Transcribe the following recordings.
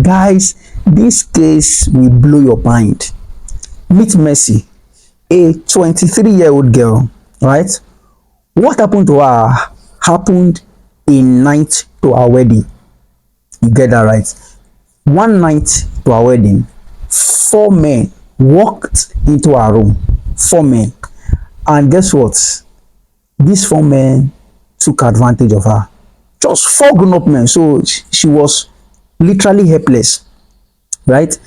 Guys, this case will blow your mind. Meet Mercy, a 23-year-old girl, right? What happened to her happened a night to our wedding. You get that right? One night to our wedding, four men walked into our room. Four men. And guess what? These four men took advantage of her. Just four grown-up men. So she was literally helpless, right?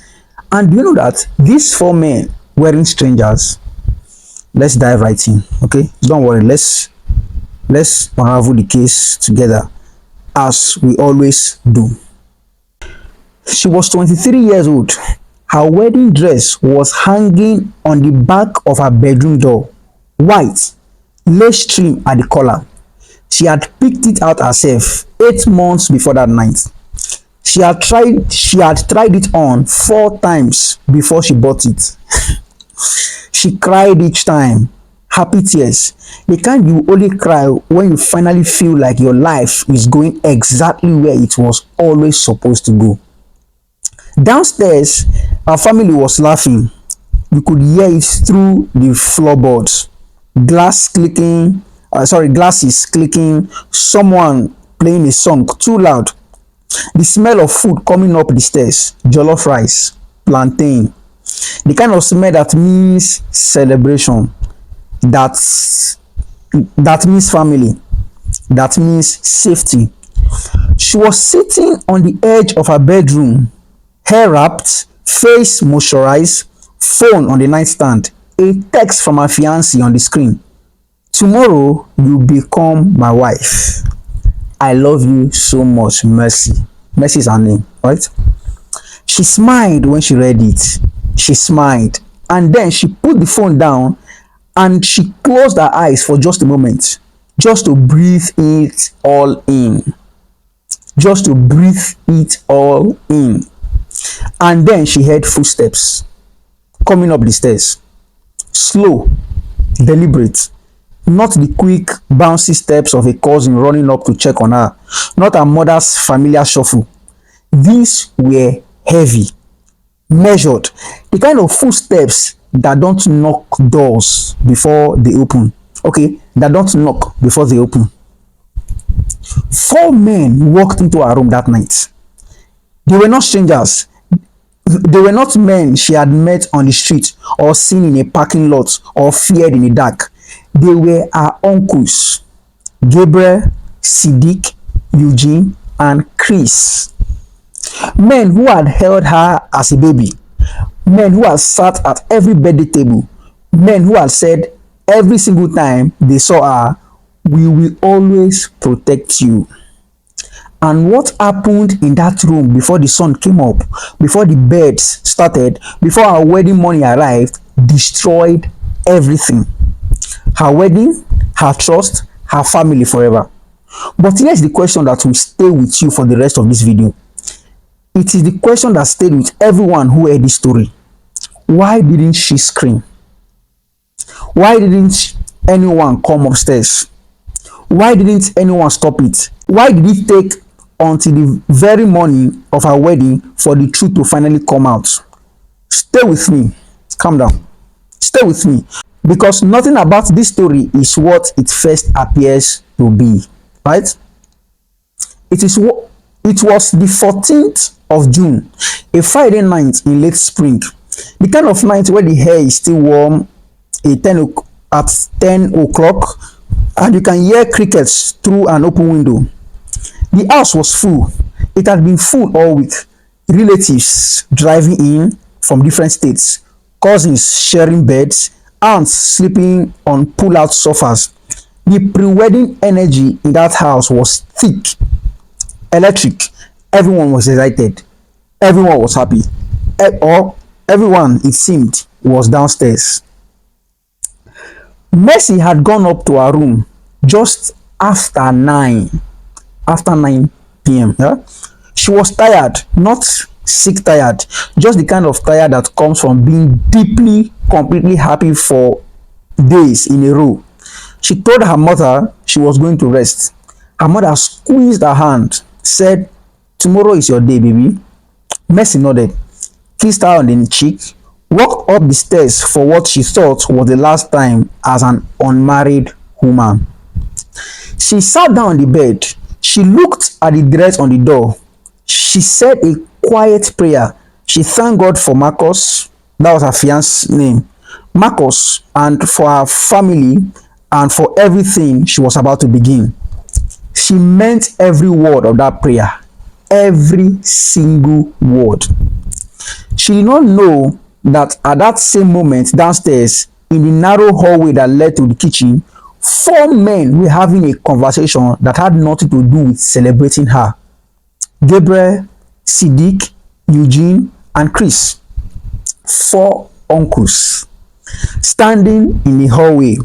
And you know that these four men weren't strangers. Let's dive right in, okay? Don't worry. Let's unravel the case together, as we always do. She was 23 years old. Her wedding dress was hanging on the back of her bedroom door, white, lace trim at the collar. She had picked it out herself 8 months before that night. She had tried it on 4 times before she bought it. She cried each time, happy tears, the kind you only cry when you finally feel like your life is going exactly where it was always supposed to go. Downstairs, our family was laughing. You could hear it through the floorboards. Glasses clicking, someone playing a song too loud. The smell of food coming up the stairs, jollof rice, plantain. The kind of smell that means celebration, that means family, that means safety. She was sitting on the edge of her bedroom, hair wrapped, face moisturized, phone on the nightstand, a text from her fiancé on the screen. Tomorrow you become my wife. I love you so much, Mercy. Mercy is her name, right? She smiled when she read it. She smiled, and then she put the phone down and she closed her eyes for just a moment, just to breathe it all in. Just to breathe it all in. And then she heard footsteps coming up the stairs. Slow, deliberate. Not the quick, bouncy steps of a cousin running up to check on her. Not her mother's familiar shuffle. These were heavy, measured. The kind of footsteps that don't knock doors before they open. Okay, that don't knock before they open. 4 men walked into her room that night. They were not strangers. They were not men she had met on the street or seen in a parking lot or feared in the dark. They were her uncles, Gabriel, Siddiq, Eugene, and Chris. Men who had held her as a baby. Men who had sat at every birthday table. Men who had said every single time they saw her, "We will always protect you." And what happened in that room before the sun came up, before the birds started, before our wedding money arrived, destroyed everything. Her wedding, her trust, her family forever. But here's the question that will stay with you for the rest of this video. It is the question that stayed with everyone who heard this story. Why didn't she scream? Why didn't anyone come upstairs? Why didn't anyone stop it? Why did it take until the very morning of her wedding for the truth to finally come out? Stay with me. Calm down. Stay with me. Because nothing about this story is what it first appears to be. Right? It was the 14th of June, a Friday night in late spring. The kind of night where the air is still warm at 10 o'clock, and you can hear crickets through an open window. The house was full. It had been full all week. Relatives driving in from different states, cousins sharing beds, aunts sleeping on pull-out sofas. The pre-wedding energy in that house was thick, electric. Everyone was excited. Everyone was happy. Or everyone, it seemed, was downstairs. Mercy had gone up to her room just after 9 p.m. Yeah? She was tired, not sick tired, just the kind of tired that comes from being deeply, completely happy for days in a row. She told her mother she was going to rest. Her mother squeezed her hand, said, "Tomorrow is your day, baby. Mercy nodded, kissed her on the cheek, walked up the stairs for what she thought was the last time as an unmarried woman. She sat down on the bed. She looked at the dress on the door. She said a quiet prayer. She thanked God for Marcus, that was her fiance's name, Marcus, and for her family and for everything she was about to begin. She meant every word of that prayer, every single word. She did not know that at that same moment downstairs, in the narrow hallway that led to the kitchen, four men were having a conversation that had nothing to do with celebrating her. Gabriel, Siddiq, Eugene, and Chris. Four uncles standing in the hallway,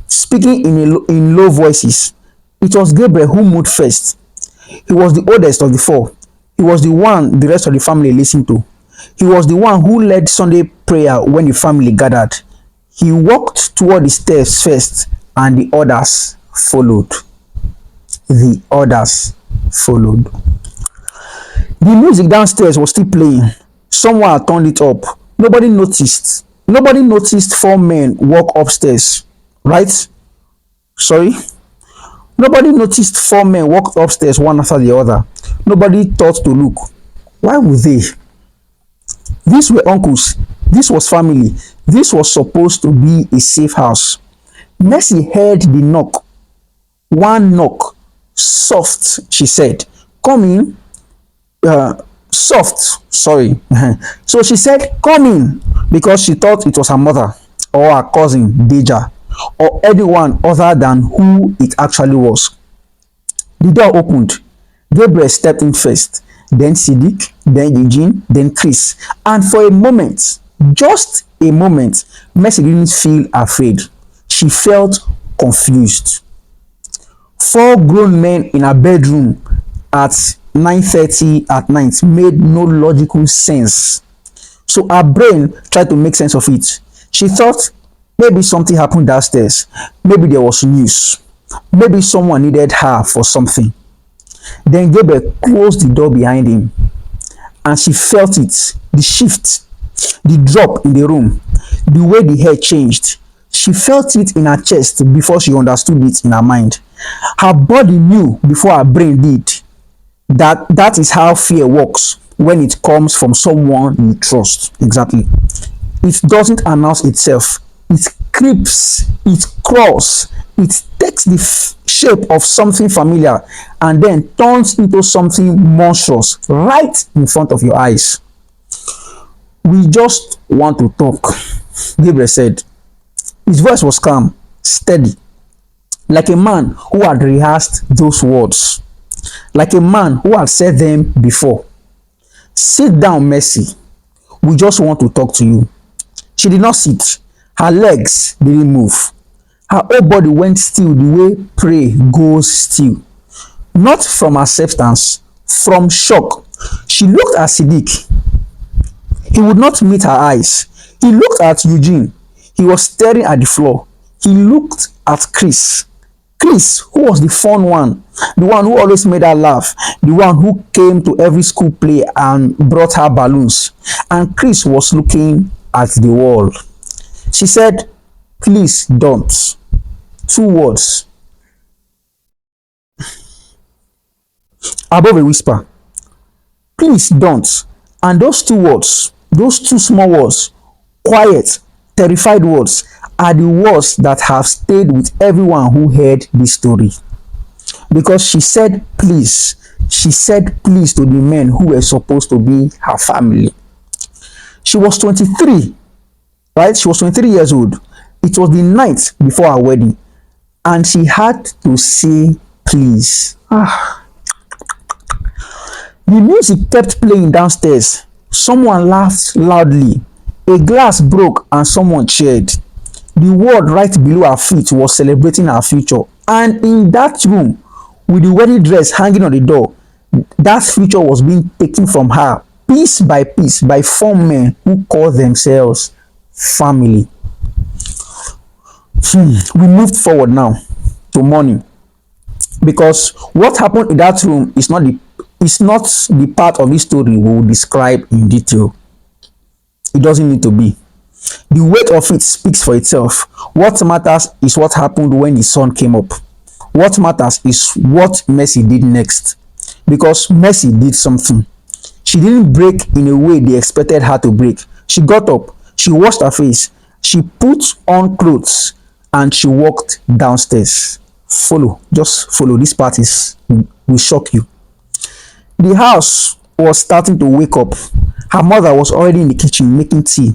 speaking in low voices. It was Gabriel who moved first. He was the oldest of the four. He was the one the rest of the family listened to. He was the one who led Sunday prayer when the family gathered. He walked toward the stairs first, and the others followed. The others followed. The music downstairs was still playing. Someone had turned it up. Nobody noticed. Nobody noticed four men walk upstairs, right? Sorry? Nobody noticed four men walk upstairs one after the other. Nobody thought to look. Why would they? These were uncles. This was family. This was supposed to be a safe house. Mercy heard the knock. One knock. Soft, she said. Come in. Soft, sorry. So she said, come in, because she thought it was her mother or her cousin, Deja, or anyone other than who it actually was. The door opened. Gabriel stepped in first, then Siddiq, then Eugene, then Chris. And for a moment, just a moment, Mercy didn't feel afraid. She felt confused. Four grown men in her bedroom at 9:30 at night made no logical sense. So her brain tried to make sense of it. She thought maybe something happened downstairs. Maybe there was news. Maybe someone needed her for something. Then Gabriel closed the door behind him, and she felt it, the shift, the drop in the room, the way the hair changed. She felt it in her chest before she understood it in her mind. Her body knew before her brain did that is how fear works when it comes from someone you trust. Exactly. It doesn't announce itself. It creeps, it crawls, it takes the shape of something familiar and then turns into something monstrous right in front of your eyes. We just want to talk, Gabriel said. His voice was calm, steady, like a man who had rehearsed those words, like a man who had said them before. Sit down, Mercy. We just want to talk to you. She did not sit. Her legs didn't move. Her whole body went still the way prey goes still. Not from acceptance, from shock. She looked at Siddiq. He would not meet her eyes. He looked at Eugene. He was staring at the floor. He looked at Chris. Chris, who was the fun one, the one who always made her laugh, the one who came to every school play and brought her balloons. And Chris was looking at the wall. She said, please don't. 2 words. Above a whisper. Please don't. And those 2 words, those 2 small words, quiet, terrified words, are the words that have stayed with everyone who heard this story. Because she said please. She said please to the men who were supposed to be her family. She was 23, right? She was 23 years old. It was the night before her wedding. And she had to say please. The music kept playing downstairs. Someone laughed loudly. A glass broke and someone cheered. The world right below her feet was celebrating her future. And in that room, with the wedding dress hanging on the door, that future was being taken from her piece by piece by 4 men who call themselves family. We moved forward now to morning, because what happened in that room is not the is not the part of this story we will describe in detail. It doesn't need to be. The weight of it speaks for itself. What matters is what happened when the sun came up. What matters is what Mercy did next. Because Mercy did something. She didn't break in a way they expected her to break. She got up, she washed her face, she put on clothes, and she walked downstairs. Follow, just follow. This part will shock you. The house was starting to wake up. Her mother was already in the kitchen making tea.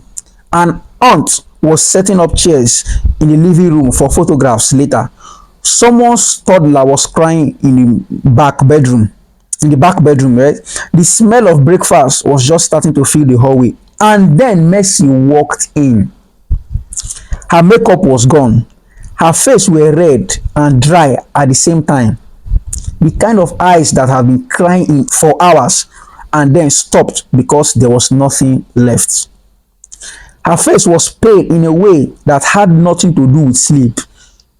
An aunt was setting up chairs in the living room for photographs later. Someone's toddler was crying in the back bedroom. In the back bedroom, right? The smell of breakfast was just starting to fill the hallway. And then Mercy walked in. Her makeup was gone. Her face were red and dry at the same time. The kind of eyes that have been crying for hours and then stopped because there was nothing left. Her face was pale in a way that had nothing to do with sleep.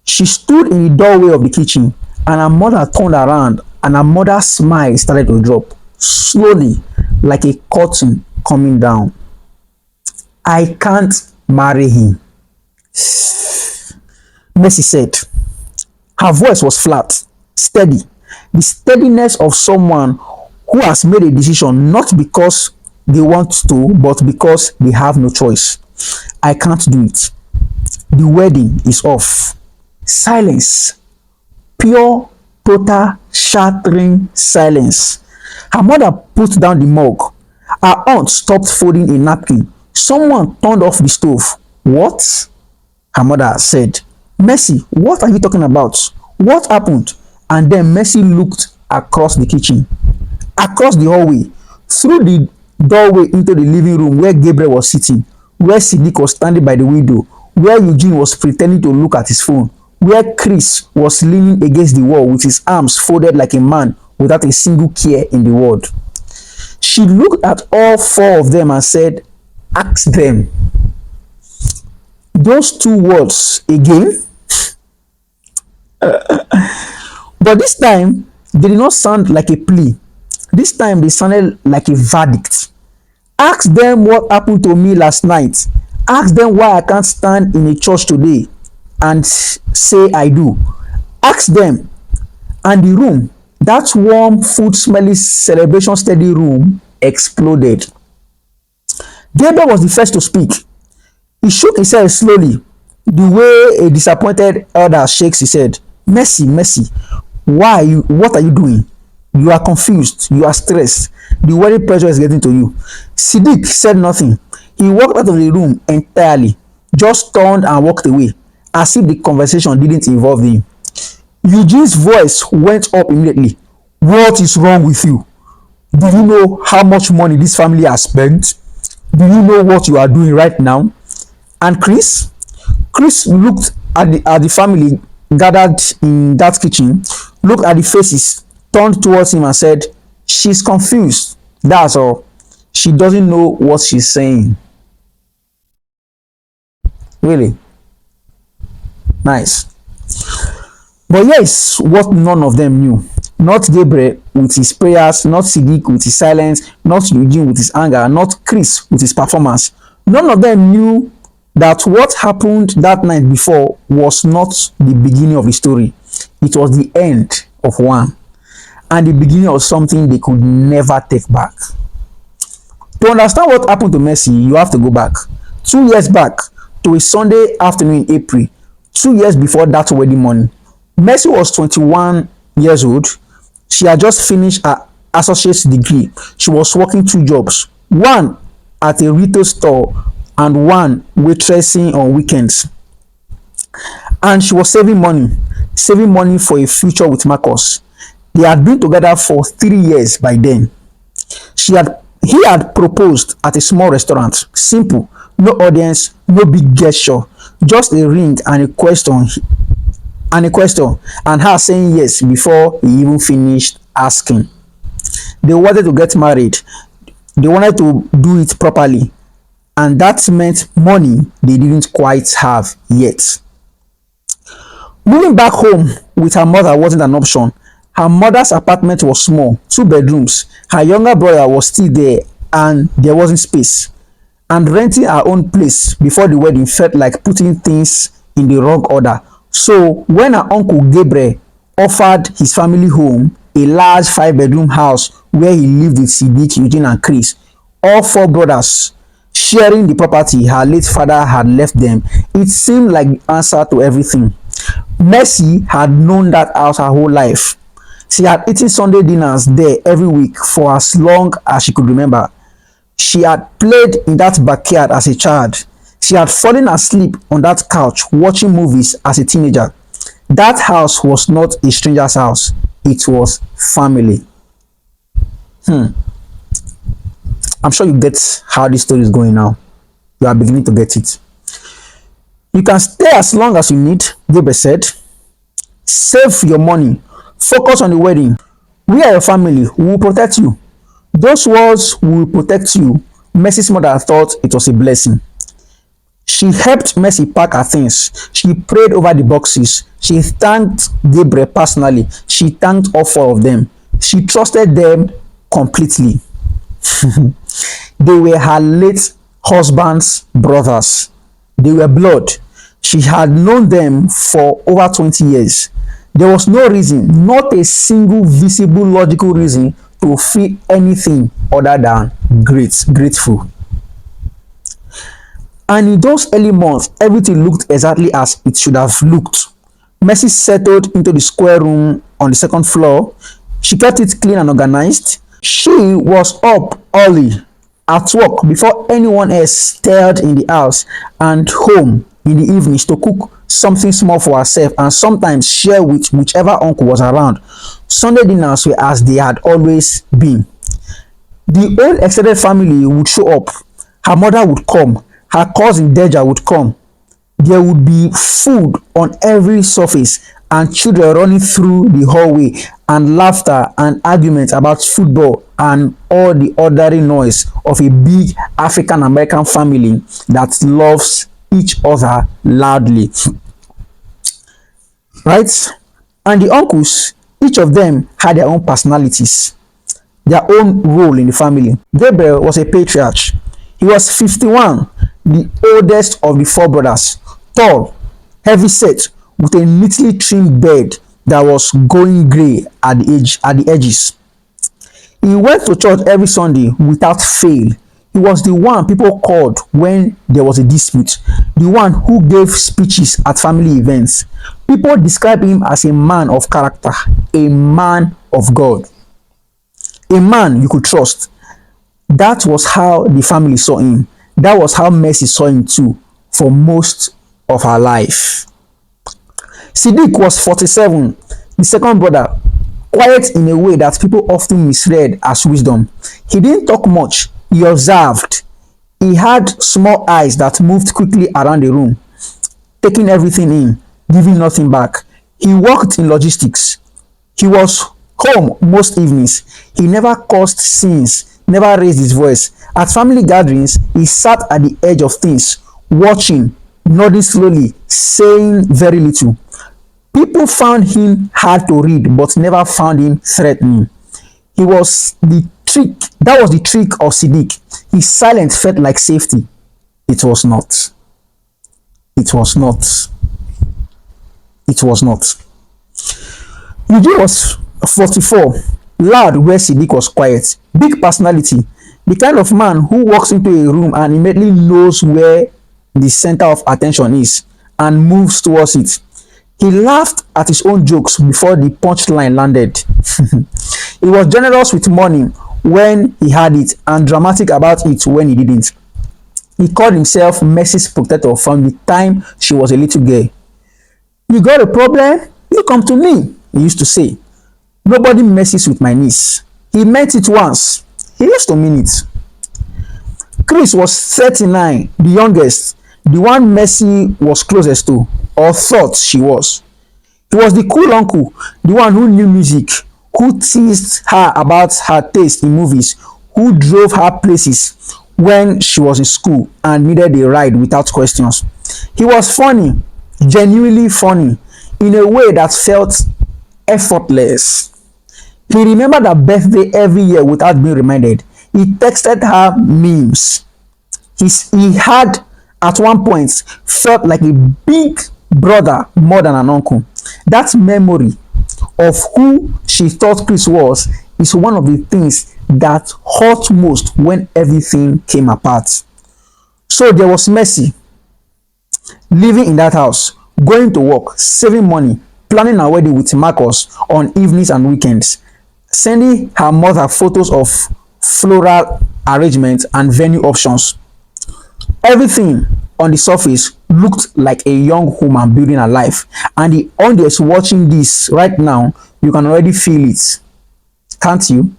She stood in the doorway of the kitchen and her mother turned around and her mother's smile started to drop slowly like a curtain coming down. I can't marry him, Mercy said. Her voice was flat, steady, the steadiness of someone who has made a decision not because they want to, but because they have no choice. I can't do it. The wedding is off. Silence. Pure, total, shattering silence. Her mother put down the mug. Her aunt stopped folding a napkin. Someone turned off the stove. What? Her mother said. Mercy, what are you talking about? What happened? And then Mercy looked across the kitchen, across the hallway, through the doorway into the living room where Gabriel was sitting, where Siddiq was standing by the window, where Eugene was pretending to look at his phone, where Chris was leaning against the wall with his arms folded like a man without a single care in the world. She looked at all four of them and said, ask them. Those two words again. But this time, they did not sound like a plea. This time, they sounded like a verdict. Ask them what happened to me last night. Ask them why I can't stand in a church today and say I do. Ask them. And the room, that warm, food smelly, celebration steady room, exploded. Gabriel was the first to speak. He shook his head slowly, the way a disappointed elder shakes his head. Mercy, Mercy, what are you doing? You are confused, you are stressed, the wedding pressure is getting to you. Siddiq said nothing. He walked out of the room entirely, just turned and walked away, as if the conversation didn't involve him. Eugene's voice went up immediately. What is wrong with you? Do you know how much money this family has spent? Do you know what you are doing right now? And Chris looked at the family gathered in that kitchen, looked at the faces, turned towards him and said, she's confused. That's all. She doesn't know what she's saying. Really? Nice. But yes, what none of them knew. Not Gabriel with his prayers, not Siddiq with his silence, not Eugene with his anger, not Chris with his performance. None of them knew that what happened that night before was not the beginning of the story. It was the end of one and the beginning of something they could never take back. To understand what happened to Mercy, you have to go back 2 years back to a Sunday afternoon in April, 2 years before that wedding morning. Mercy was 21 years old. She had just finished her associate's degree. She was working 2 jobs, one at a retail store and one waitressing on weekends. And she was saving money for a future with Marcus. They had been together for 3 years by then. He had proposed at a small restaurant, simple, no audience, no big gesture, just a ring and a question, and her saying yes before he even finished asking. They wanted to get married. They wanted to do it properly, and that meant money they didn't quite have yet. Moving back home with her mother wasn't an option. Her mother's apartment was small, two bedrooms. Her younger brother was still there, and there wasn't space. And renting her own place before the wedding felt like putting things in the wrong order. So when her uncle Gabriel offered his family home, a large five-bedroom house where he lived with Siddiq, Eugene and Chris, all four brothers sharing the property her late father had left them, it seemed like the answer to everything. Mercy had known that house her whole life. She had eaten Sunday dinners there every week for as long as she could remember. She had played in that backyard as a child. She had fallen asleep on that couch watching movies as a teenager. That house was not a stranger's house, it was family. I'm sure you get how this story is going now. You are beginning to get it. You can stay as long as you need, Gabriel said. Save your money. Focus on the wedding. We are your family. We will protect you. Those words will protect you. Mercy's mother thought it was a blessing. She helped Mercy pack her things. She prayed over the boxes. She thanked Gabriel personally. She thanked all four of them. She trusted them completely. They were her late husband's brothers. They were blood. She had known them for over 20 years. There was no reason, not a single visible logical reason to feel anything other than grateful. And in those early months, everything looked exactly as it should have looked. Mercy settled into the square room on the second floor. She kept it clean and organized. She was up early at work before anyone else stirred in the house, and home in the evenings to cook something small for herself and sometimes share with whichever uncle was around. Sunday dinners were as they had always been. The whole extended family would show up. Her mother would come. Her cousin Deja would come. There would be food on every surface and children running through the hallway and laughter and arguments about football and all the ordinary noise of a big African American family that loves each other loudly. Right? And the uncles, each of them had their own personalities, their own role in the family. Gabriel was a patriarch. He was 51, the oldest of the four brothers, tall, heavy set, with a neatly trimmed beard that was going grey at the edges. He went to church every Sunday without fail. He was the one people called when there was a dispute, the one who gave speeches at family events. People describe him as a man of character, a man of God, a man you could trust. That was how the family saw him. That was how Mercy saw him too for most of her life. Siddiq was 47, the second brother, quiet in a way that people often misread as wisdom. He didn't talk much, he observed. He had small eyes that moved quickly around the room, taking everything in, giving nothing back. He worked in logistics. He was home most evenings. He never caused scenes, never raised his voice. At family gatherings, he sat at the edge of things, watching, nodding slowly, saying very little. People found him hard to read, but never found him threatening. He was the trick. That was the trick of Siddiq. His silence felt like safety. It was not. It was not. It was not. Eugene was 44, loud where Siddiq was quiet. Big personality. The kind of man who walks into a room and immediately knows where the center of attention is and moves towards it. He laughed at his own jokes before the punchline landed. He was generous with money when he had it and dramatic about it when he didn't. He called himself Mercy's protector from the time she was a little girl. You got a problem? You come to me, he used to say. Nobody messes with my niece. He meant it once. He used to mean it. Chris was 39, the youngest, the one Mercy was closest to, or thought she was. He was the cool uncle, the one who knew music, who teased her about her taste in movies, who drove her places when she was in school and needed a ride without questions. He was funny, genuinely funny, in a way that felt effortless. He remembered her birthday every year without being reminded. He texted her memes. He had at one point felt like a big brother more than an uncle. That memory of who she thought Chris was is one of the things that hurt most when everything came apart. So there was Mercy living in that house, going to work, saving money, planning her wedding with Marcus on evenings and weekends, sending her mother photos of floral arrangements and venue options. Everything on the surface looked like a young woman building her life. And the audience watching this right now, you can already feel it. Can't you?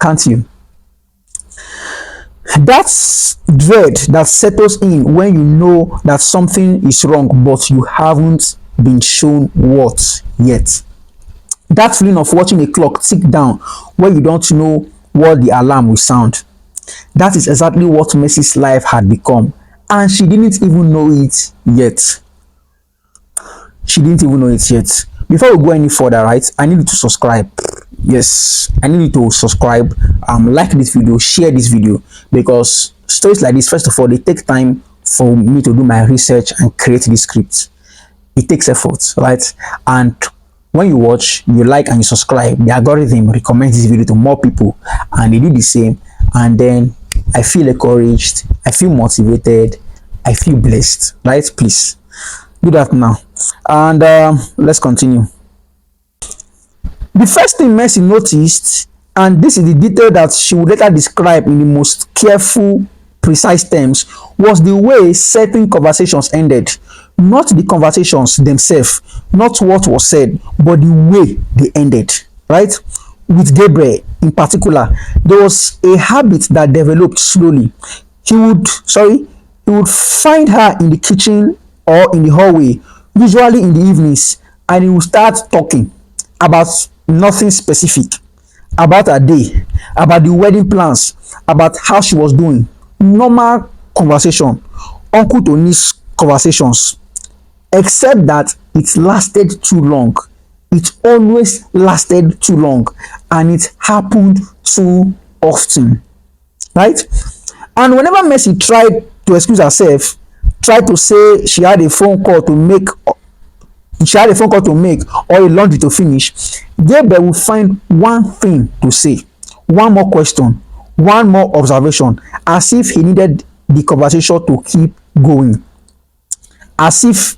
Can't you? That's dread that settles in when you know that something is wrong, but you haven't been shown what yet. That feeling of watching a clock tick down where you don't know what the alarm will sound. That is exactly what Mercy's life had become, and she didn't even know it yet. She didn't even know it yet. Before we go any further, right, I need you to subscribe. Yes, I need you to subscribe, like this video, share this video, because stories like this, first of all, they take time for me to do my research and create this script. It takes effort, right? And when you watch, you like and you subscribe, the algorithm recommends this video to more people, and they do the same. And then I feel encouraged, I feel motivated, I feel blessed, right? Please do that now. And let's continue. The first thing Mercy noticed, and this is the detail that she would later describe in the most careful, precise terms, was the way certain conversations ended. Not the conversations themselves, not what was said, but the way they ended, right? With Gabriel in particular, there was a habit that developed slowly. He would find her in the kitchen or in the hallway, usually in the evenings, and he would start talking about nothing specific, about her day, about the wedding plans, about how she was doing. Normal conversation, uncle to niece conversations, except that it lasted too long. It always lasted too long, and it happened too often, right? And whenever Mercy tried to excuse herself, tried to say she had a phone call to make or a laundry to finish, Gabriel will find one thing to say, one more question, one more observation, as if he needed the conversation to keep going, as if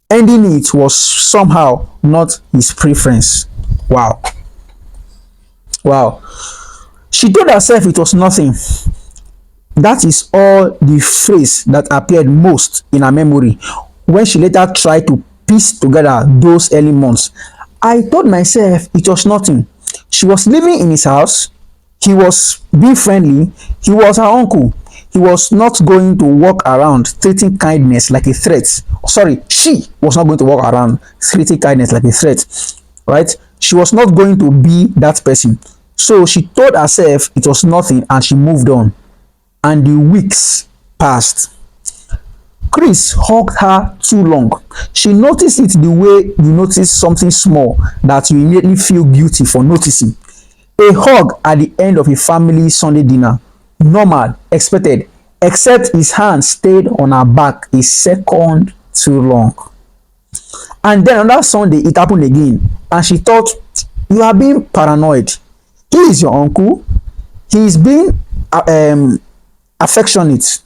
ending it was somehow not his preference. Wow. Wow. She told herself it was nothing. That is all the phrase that appeared most in her memory when she later tried to piece together those early months. I told myself it was nothing. She was living in his house. He was being friendly. He was her uncle. He was not going to walk around treating kindness like a threat. Sorry, she was not going to walk around treating kindness like a threat, right? She was not going to be that person. So she told herself it was nothing and she moved on. And the weeks passed. Chris hugged her too long. She noticed it the way you notice something small that you immediately feel guilty for noticing. A hug at the end of a family Sunday dinner. Normal, expected, except his hand stayed on her back a second too long. And then on that Sunday, it happened again. And she thought, you are being paranoid. He is your uncle. He is being affectionate.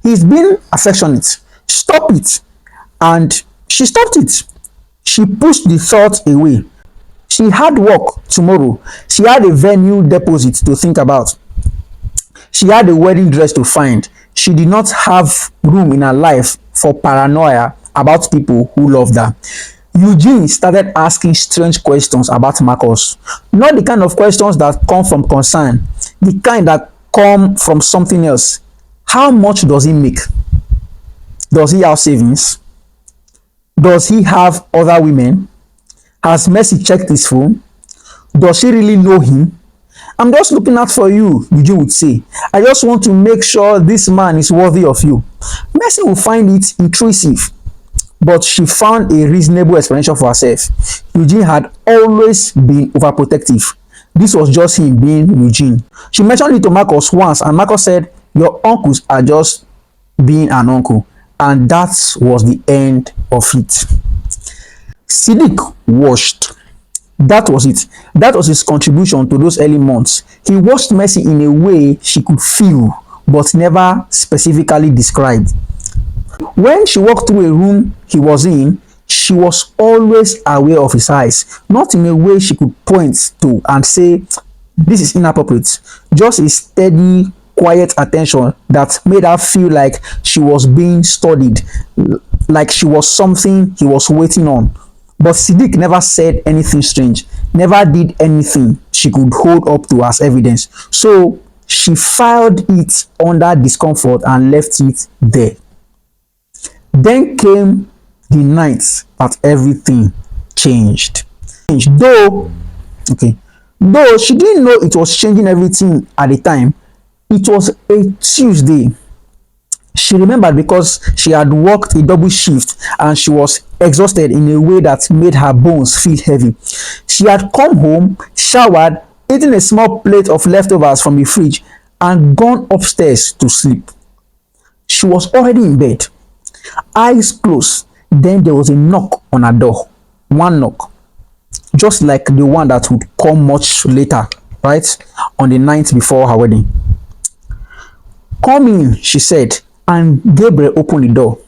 He's been affectionate. Stop it. And she stopped it. She pushed the thought away. She had work tomorrow. She had a venue deposit to think about. She had a wedding dress to find. She did not have room in her life for paranoia about people who loved her. Eugene started asking strange questions about Marcus. Not the kind of questions that come from concern, the kind that come from something else. How much does he make? Does he have savings? Does he have other women? Has Mercy checked his phone? Does she really know him? I'm just looking out for you, Eugene would say. I just want to make sure this man is worthy of you. Mercy will find it intrusive. but she found a reasonable explanation for herself. Eugene had always been overprotective. This was just him being Eugene. She mentioned it to Marcus once, and Marcus said, "Your uncles are just being an uncle." And that was the end of it. Siddiq washed. That was it. That was his contribution to those early months. He watched Mercy in a way she could feel, but never specifically described. When she walked through a room he was in, she was always aware of his eyes, not in a way she could point to and say, "This is inappropriate." Just a steady, quiet attention that made her feel like she was being studied, like she was something he was waiting on. But Siddiq never said anything strange, never did anything she could hold up to as evidence. So she filed it under discomfort and left it there. Then came the night that everything changed. Though she didn't know it was changing everything at the time, it was a Tuesday. She remembered because she had worked a double shift and she was exhausted in a way that made her bones feel heavy. She had come home, showered, eaten a small plate of leftovers from the fridge, and gone upstairs to sleep. She was already in bed, eyes closed. Then there was a knock on her door. One knock, just like the one that would come much later, right? On the night before her wedding. "Come in," she said, and Gabriel opened the door.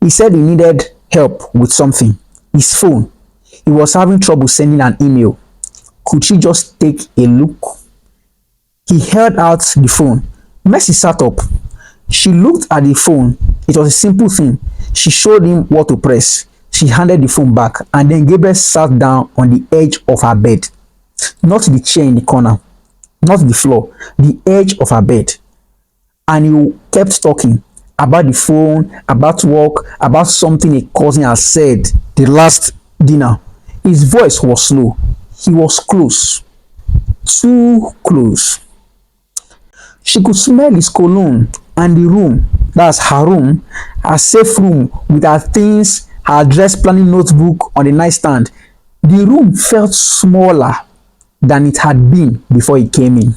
He said he needed help with something. His phone. He was having trouble sending an email. Could she just take a look? He held out the phone. Mercy sat up. She looked at the phone. It was a simple thing. She showed him what to press. She handed the phone back, and then Gabriel sat down on the edge of her bed. Not the chair in the corner, not the floor, the edge of her bed. And he kept talking about the phone, about work, about something a cousin had said the last dinner. His voice was slow. He was close, too close. She could smell his cologne, and the room, that's her room, her safe room with her things, her dress planning notebook on the nightstand. The room felt smaller than it had been before he came in.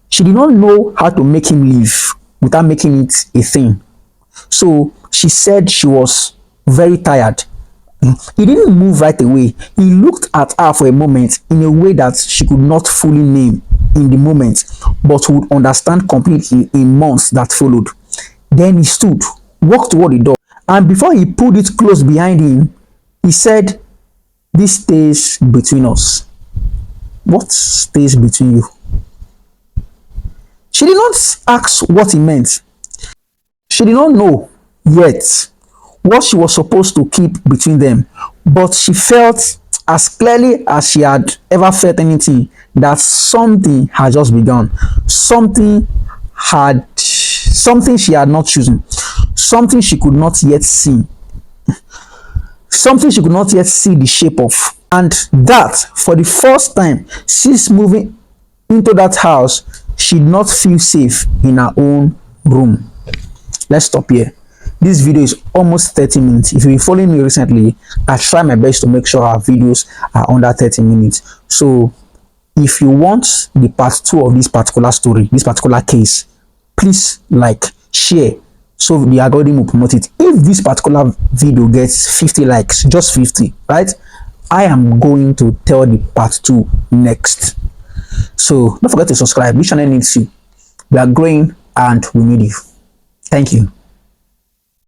She did not know how to make him leave without making it a thing. So she said she was very tired. He didn't move right away. He looked at her for a moment in a way that she could not fully name in the moment, but would understand completely in months that followed. Then he stood, walked toward the door, and before he pulled it close behind him, he said, "This stays between us." What stays between you? She did not ask what he meant. She did not know yet what she was supposed to keep between them, but she felt as clearly as she had ever felt anything that something had just begun. Something she had not chosen, something she could not yet see, something she could not yet see the shape of. And that, for the first time since moving into that house, she did not feel safe in her own room. Let's stop here. This video is almost 30 minutes. If you've been following me recently, I try my best to make sure our videos are under 30 minutes. So if you want the part 2 of this particular story, this particular case, please like, share, so the algorithm will promote it. If this particular video gets 50 likes, just 50, right, I am going to tell the part 2 next. So don't forget to subscribe. This channel needs you. We are growing and we need you. Thank you.